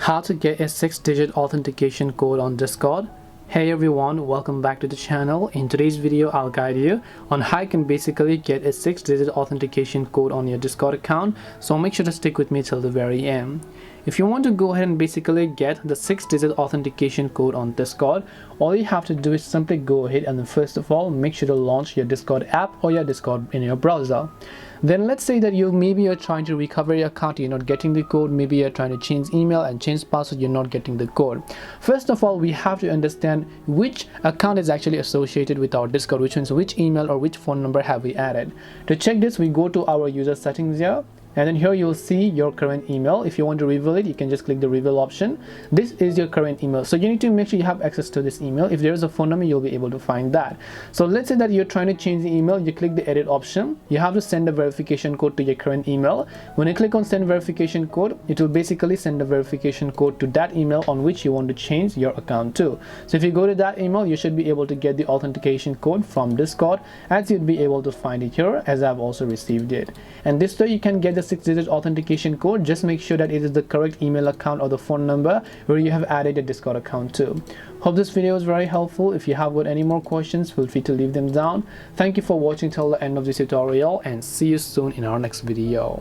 How to get a 6-digit authentication code on Discord. Hey everyone, welcome back to the channel. In today's video I'll guide you on how you can basically get a 6-digit authentication code on your Discord account, so make sure to stick with me till the very end. If you want to go ahead and basically get the 6-digit authentication code on Discord, all you have to do is simply go ahead and first of all make sure to launch your Discord app or your Discord in your browser. Then let's say that you're trying to recover your account, you're not getting the code, maybe you're trying to change email and change password, you're not getting the code. First of all, we have to understand which account is actually associated with our Discord, which means which email or which phone number have we added. To check this, we go to our user settings here. And then here you'll see your current email. If you want to reveal it, you can just click the reveal option. This is your current email, so you need to make sure you have access to this email. If there is a phone number, you'll be able to find that. So let's say that you're trying to change the email, you click the edit option. You have to send a verification code to your current email. When you click on send verification code, it will basically send a verification code to that email on which you want to change your account to. So if you go to that email, you should be able to get the authentication code from Discord, as you'd be able to find it here, as I've also received it. And this way you can get the 6-digit authentication code. Just make sure that it is the correct email account or the phone number where you have added a Discord account to. Hope this video is very helpful. If you have got any more questions, feel free to leave them down. Thank you for watching till the end of this tutorial, and see you soon in our next video.